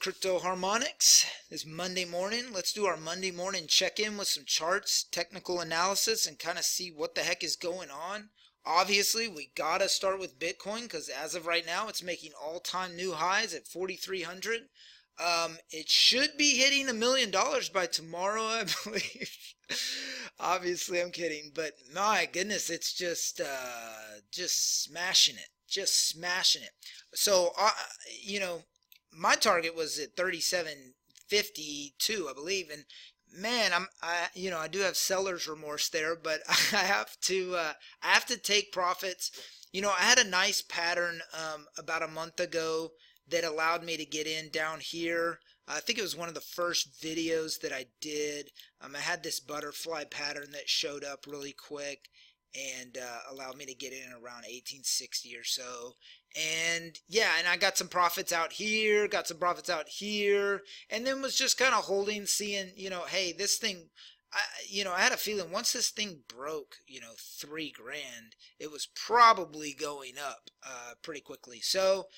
Crypto Harmonics this Monday morning. Let's do our Monday morning check-in with some charts, technical analysis, and kind of see what the heck is going on. Obviously, we gotta start with Bitcoin because as of right now, it's making all-time new highs at 4,300. It should be hitting $1 million by tomorrow, I believe. Obviously, I'm kidding, but my goodness, it's just smashing it, just smashing it. So, my target was at 37.52, I believe, and man, I do have seller's remorse there, but I have to take profits. I had a nice pattern about a month ago that allowed me to get in down here. I think it was one of the first videos that I did. I had this butterfly pattern that showed up really quick and allowed me to get in around 1860 or so. And yeah, and I got some profits out here, got some profits out here, and then was just kind of holding, seeing, hey, this thing, I had a feeling once this thing broke, $3 grand, it was probably going up pretty quickly. So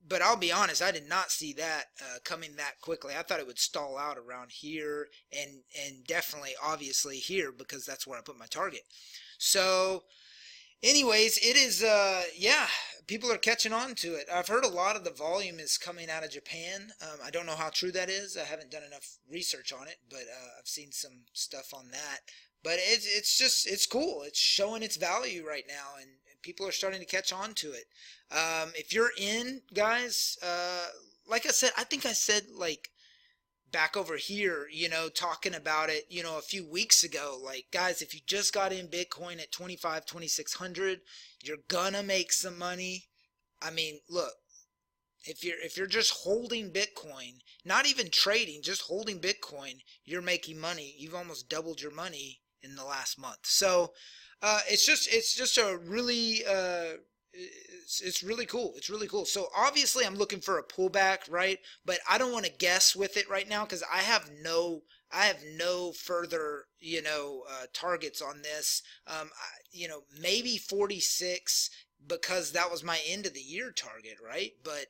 but I'll be honest, I did not see that coming that quickly. I thought it would stall out around here and definitely, obviously here, because that's where I put my target. So anyways, it is, people are catching on to it. I've heard a lot of the volume is coming out of Japan. I don't know how true that is. I haven't done enough research on it, but I've seen some stuff on that. But it's cool. It's showing its value right now, and people are starting to catch on to it. If you're in, guys, like I said, I think I said like back over here, talking about it, a few weeks ago, like, guys, if you just got in Bitcoin at 2600, you're gonna make some money. I mean, look, if you're just holding Bitcoin, not even trading, just holding Bitcoin, you're making money. You've almost doubled your money in the last month. So it's just a really it's really cool. It's really cool. So obviously I'm looking for a pullback, right? But I don't want to guess with it right now because I have no further targets on this. Maybe 46 because that was my end of the year target, right? But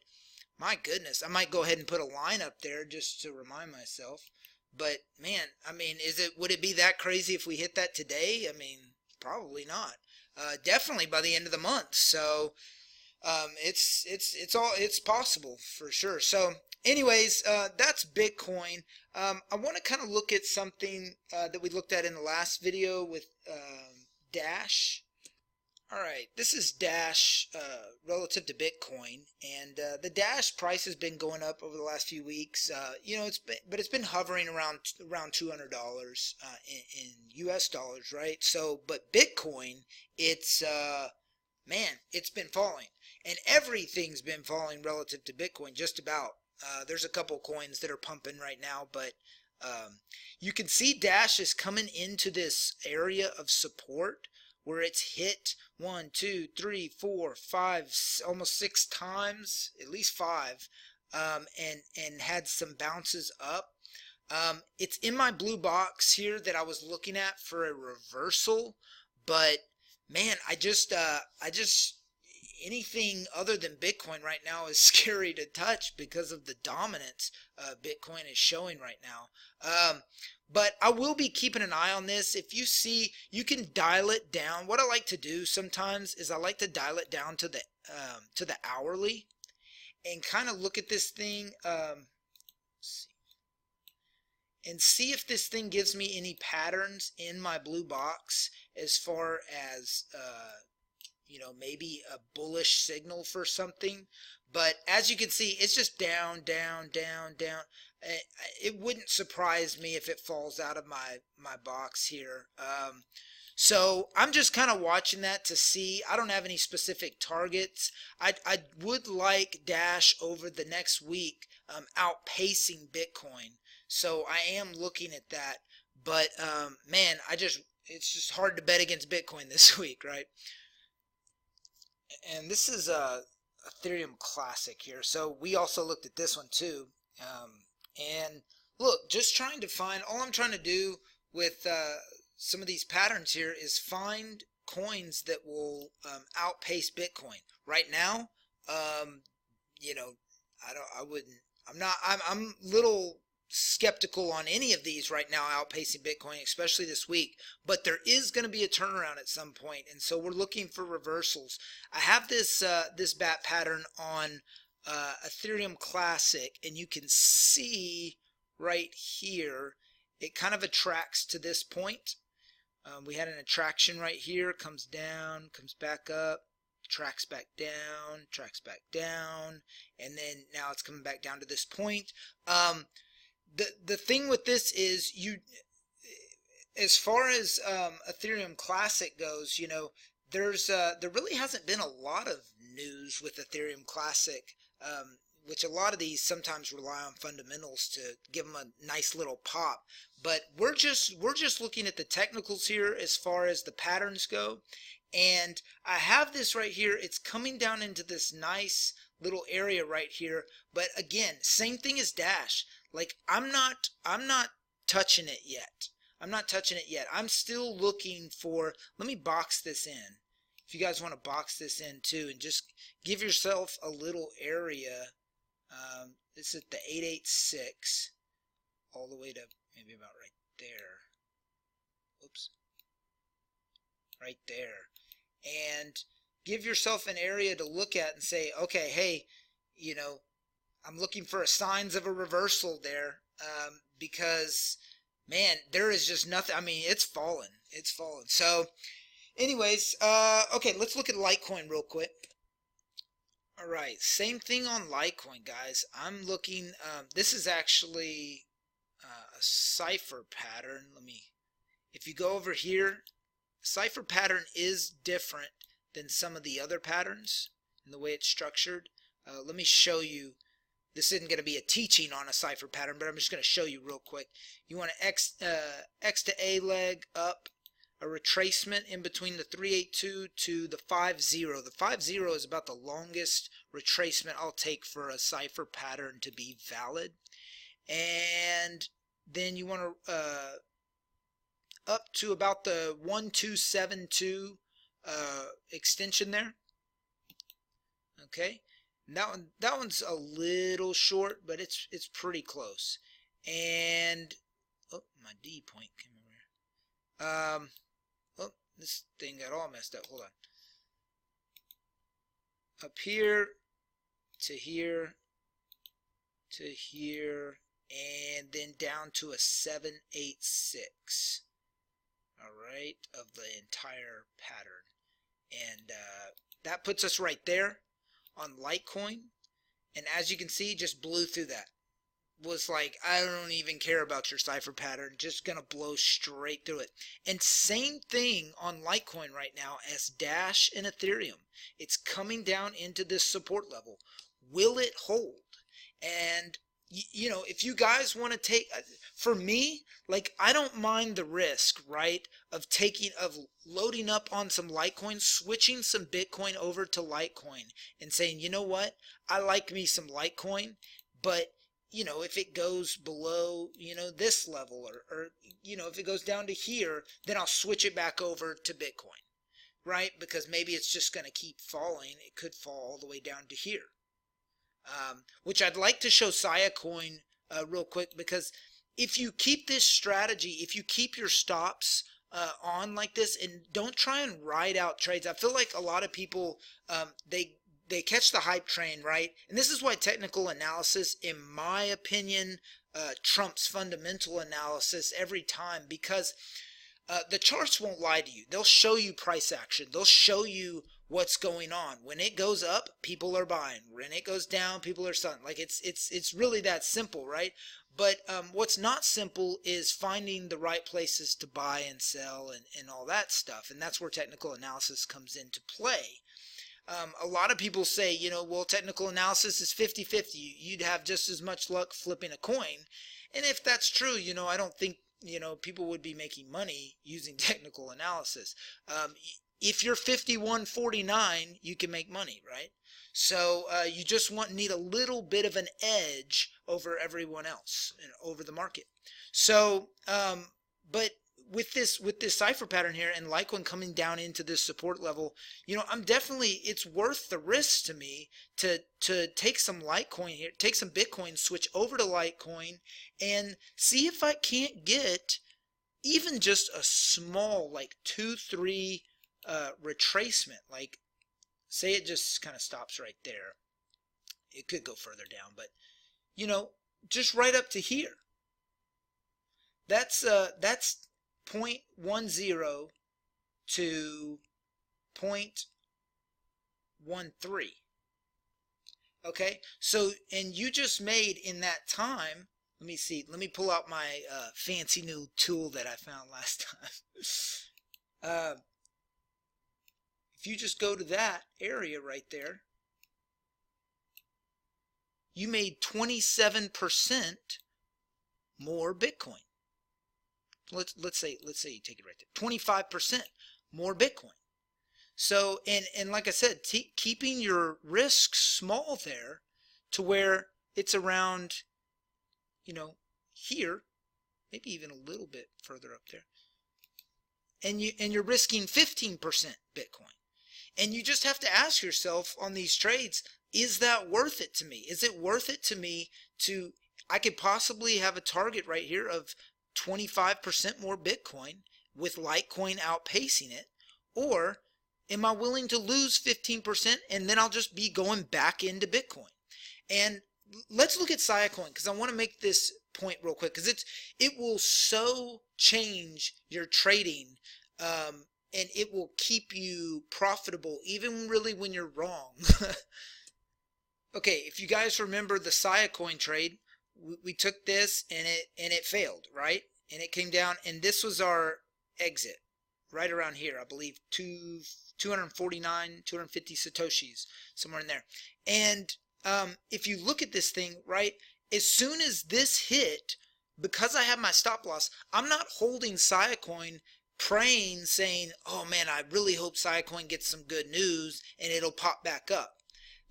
my goodness, I might go ahead and put a line up there just to remind myself. But man, I mean, would it be that crazy if we hit that today? I mean, probably not. Definitely by the end of the month. So it's possible for sure. So anyways, that's Bitcoin. I want to kind of look at something that we looked at in the last video with Dash. All right, this is Dash relative to Bitcoin, and the Dash price has been going up over the last few weeks. It's been hovering around $200 in U.S. dollars, right? So, but Bitcoin, it's been falling, and everything's been falling relative to Bitcoin, just about. There's a couple coins that are pumping right now, but you can see Dash is coming into this area of support where it's hit 1, 2, 3, 4, 5, almost 6 times, at least 5, and had some bounces up. It's in my blue box here that I was looking at for a reversal, but man, I just anything other than Bitcoin right now is scary to touch because of the dominance Bitcoin is showing right now. But I will be keeping an eye on this. If you see, you can dial it down. What I like to do sometimes is I like to dial it down to the hourly and kind of look at this thing and see if this thing gives me any patterns in my blue box as far as maybe a bullish signal for something. But as you can see, it's just down, down, down, down. It wouldn't surprise me if it falls out of my box here. So I'm just kind of watching that to see. I don't have any specific targets. I would like Dash over the next week outpacing Bitcoin. So I am looking at that. But man, it's just hard to bet against Bitcoin this week, right? And this is a Ethereum Classic here. So we also looked at this one too. And look, just trying to find, all I'm trying to do with some of these patterns here is find coins that will outpace Bitcoin. Right now, I'm little skeptical on any of these right now outpacing Bitcoin, especially this week, but there is going to be a turnaround at some point, and so we're looking for reversals. I have this bat pattern on Ethereum Classic, and you can see right here it kind of attracts to this point. We had an attraction right here, comes down, comes back up, tracks back down, and then now it's coming back down to this point. The thing with this is, as far as Ethereum Classic goes, there really hasn't been a lot of news with Ethereum Classic, which a lot of these sometimes rely on fundamentals to give them a nice little pop. But we're just looking at the technicals here as far as the patterns go. And I have this right here. It's coming down into this nice little area right here. But again, same thing as Dash. Like I'm not touching it yet. I'm not touching it yet. I'm still looking for, let me box this in. If you guys want to box this in too and just give yourself a little area. This is the 886 all the way to maybe about right there. Oops. Right there. And give yourself an area to look at and say, okay, hey, I'm looking for signs of a reversal there, because, man, there is just nothing. I mean, it's fallen. It's fallen. So, anyways, okay, let's look at Litecoin real quick. All right, same thing on Litecoin, guys. I'm looking, this is actually a cipher pattern. If you go over here, cipher pattern is different than some of the other patterns in the way it's structured. Let me show you. This isn't going to be a teaching on a cipher pattern, but I'm just going to show you real quick. You want to X to A leg up, a retracement in between the 382 to the 50. The 50 is about the longest retracement I'll take for a cipher pattern to be valid. And then you want to up to about the 1272 extension there. Okay, and that one's a little short, but it's pretty close. And oh, my D point came over here. Oh, this thing got all messed up. Hold on. Up here to here to here, and then down to a 786. All right, of the entire pattern, and that puts us right there on Litecoin. And as you can see, just blew through that. Was like, I don't even care about your cipher pattern, just gonna blow straight through it. And same thing on Litecoin right now as Dash and Ethereum. It's coming down into this support level. Will it hold? And if you guys want to take, for me, like, I don't mind the risk, right, of loading up on some Litecoin, switching some Bitcoin over to Litecoin and saying, you know what, I like me some Litecoin, but if it goes below, this level, or if it goes down to here, then I'll switch it back over to Bitcoin, right? Because maybe it's just going to keep falling. It could fall all the way down to here. Which I'd like to show Siacoin real quick, because if you keep this strategy, if you keep your stops on like this and don't try and ride out trades, I feel like a lot of people, they catch the hype train, right? And this is why technical analysis, in my opinion, trumps fundamental analysis every time, because the charts won't lie to you. They'll show you price action. They'll show you what's going on. When it goes up, people are buying. When it goes down, people are selling. Like it's really that simple, right? But what's not simple is finding the right places to buy and sell and all that stuff. And that's where technical analysis comes into play. A lot of people say, well, technical analysis is 50-50. You'd have just as much luck flipping a coin. And if that's true, I don't think, people would be making money using technical analysis. If you're 51-49, you can make money, right? So you just need a little bit of an edge over everyone else and over the market. So, but with this cipher pattern here and Litecoin coming down into this support level, it's worth the risk to me to take some Litecoin here, take some Bitcoin, switch over to Litecoin, and see if I can't get even just a small, like 2-3 retracement. Like, say it just kind of stops right there. It could go further down, but just right up to here. That's 0.10 to 0.13. Okay, so, and you just made in that time, let me see, let me pull out my fancy new tool that I found last time. If you just go to that area right there, you made 27% more Bitcoin. Let's say you take it right there. 25% more Bitcoin. So, and like I said, keeping your risk small there to where it's around, here, maybe even a little bit further up there. And you're risking 15% Bitcoin. And you just have to ask yourself on these trades, is that worth it to me? Is it worth it to me I could possibly have a target right here of 25% more Bitcoin with Litecoin outpacing it? Or am I willing to lose 15% and then I'll just be going back into Bitcoin? And let's look at Siacoin, because I want to make this point real quick, because it will so change your trading, and it will keep you profitable even really when you're wrong. Okay, if you guys remember the Siacoin trade, we took this and it failed, right? And it came down, and this was our exit right around here, I believe 249, 250 Satoshis, somewhere in there. And if you look at this thing, right, as soon as this hit, because I have my stop loss, I'm not holding Siacoin praying, saying, oh man, I really hope Siacoin gets some good news and it'll pop back up.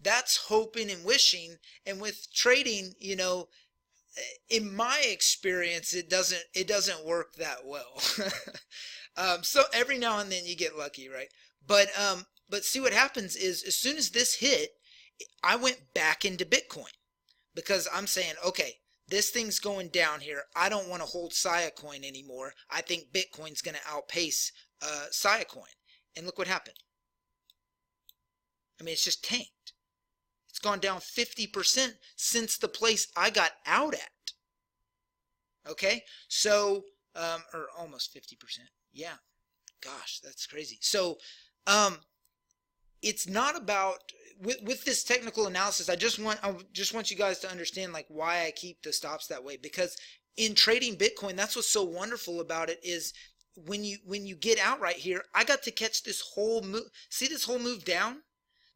That's hoping and wishing. And with trading, in my experience, it doesn't work that well. So every now and then you get lucky, right? But see, what happens is, as soon as this hit, I went back into Bitcoin, because I'm saying, okay, this thing's going down here. I don't want to hold Siacoin anymore. I think Bitcoin's going to outpace Siacoin. And look what happened. I mean, it's just tanked. It's gone down 50% since the place I got out at. Okay, so or almost 50%. Yeah, gosh, that's crazy. So it's not about with this technical analysis. I just want you guys to understand like why I keep the stops that way, because in trading Bitcoin, that's what's so wonderful about it is when you get out right here, I got to catch this whole move. See this whole move down?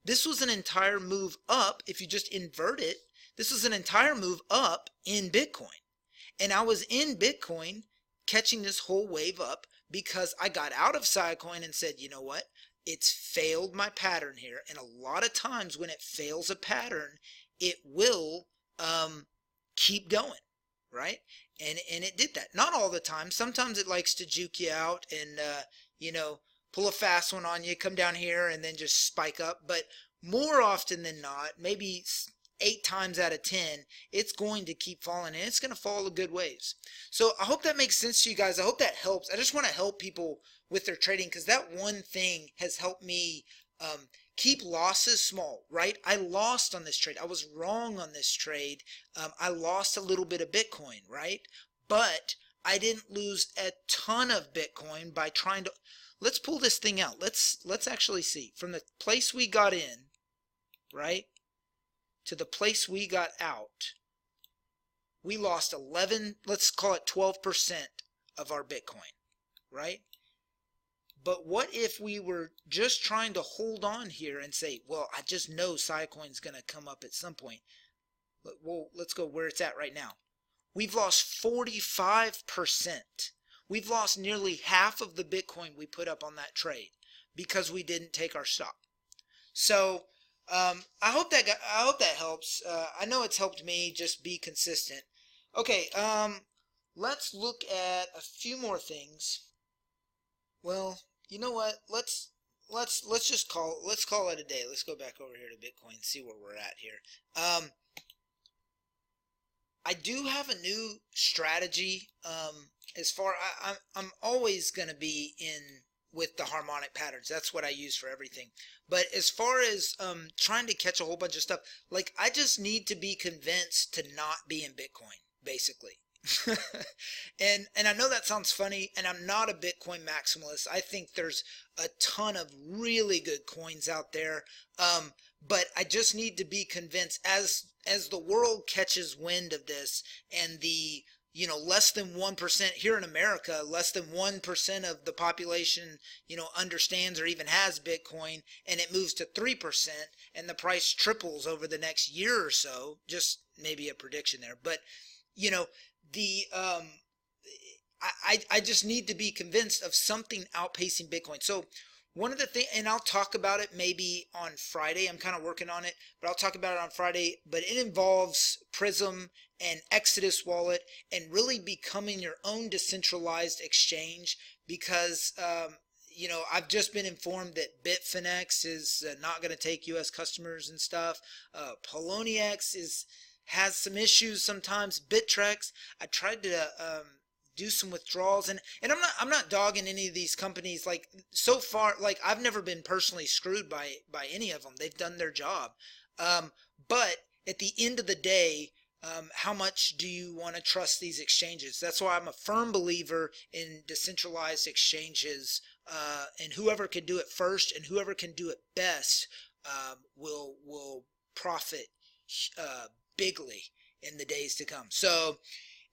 This was an entire move up. If you just invert it, this was an entire move up in Bitcoin. And I was in Bitcoin catching this whole wave up because I got out of Siacoin and said, you know what? It's failed my pattern here. And a lot of times when it fails a pattern, it will keep going, right? And it did that. Not all the time. Sometimes it likes to juke you out and, pull a fast one on you, come down here and then just spike up. But more often than not, maybe 8 times out of 10, it's going to keep falling, and it's going to fall a good ways. So I hope that makes sense to you guys. I hope that helps. I just want to help people with their trading, because that one thing has helped me keep losses small, right? I lost on this trade. I was wrong on this trade. I lost a little bit of Bitcoin, right? But I didn't lose a ton of Bitcoin by trying to... Let's pull this thing out. Let's actually see. From the place we got in, right, to the place we got out, we lost 11, let's call it 12% of our Bitcoin, right? But what if we were just trying to hold on here and say, well, I just know Siacoin's going to come up at some point. Well, let's go where it's at right now. We've lost 45%. We've lost nearly half of the Bitcoin we put up on that trade because we didn't take our stop. So I hope that helps. I know it's helped me just be consistent. Okay, let's look at a few more things. Well, you know what? Let's just call it a day. Let's go back over here to Bitcoin and see where we're at here. I do have a new strategy. As far I'm always going to be in with the harmonic patterns. That's what I use for everything. But as far as trying to catch a whole bunch of stuff, like I just need to be convinced to not be in Bitcoin, basically. and I know that sounds funny, and I'm not a Bitcoin maximalist. I think there's a ton of really good coins out there, but I just need to be convinced as the world catches wind of this, and the less than 1% here in America, less than 1% of the population, understands or even has Bitcoin, and it moves to 3%, and the price triples over the next year or so. Just maybe a prediction there, but the I just need to be convinced of something outpacing Bitcoin. So one of the things, and I'll talk about it maybe on Friday. I'm kind of working on it, but I'll talk about it on Friday. But it involves Prism and Exodus Wallet and really becoming your own decentralized exchange, because I've just been informed that Bitfinex is not going to take U.S. customers and stuff. Poloniex has some issues sometimes. Bittrex, I tried to do some withdrawals, and I'm not dogging any of these companies. Like, so far, like, I've never been personally screwed by any of them. They've done their job. But at the end of the day, how much do you want to trust these exchanges? That's why I'm a firm believer in decentralized exchanges, and whoever can do it first and whoever can do it best will profit bigly in the days to come. So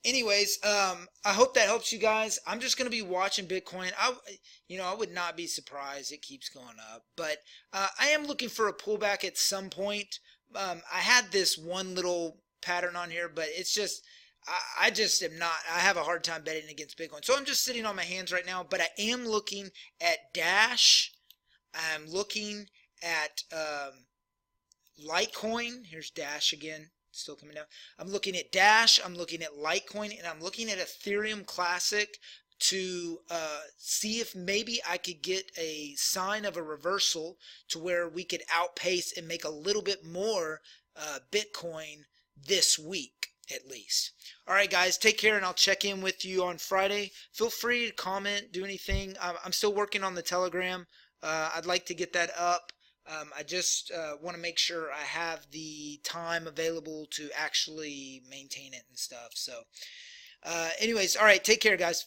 anyways, I hope that helps you guys. I'm just going to be watching Bitcoin. I would not be surprised it keeps going up, but I am looking for a pullback at some point. I had this one little pattern on here, but it's just, I just am not, I have a hard time betting against Bitcoin. So I'm just sitting on my hands right now, but I am looking at Dash. I'm looking at Litecoin. Here's Dash again. Still coming down. I'm looking at Dash, I'm looking at Litecoin, and I'm looking at Ethereum Classic to see if maybe I could get a sign of a reversal to where we could outpace and make a little bit more Bitcoin this week at least. All right, guys, take care, and I'll check in with you on Friday. Feel free to comment, do anything. I'm still working on the Telegram. I'd like to get that up. I just want to make sure I have the time available to actually maintain it and stuff. So anyways, all right, take care, guys.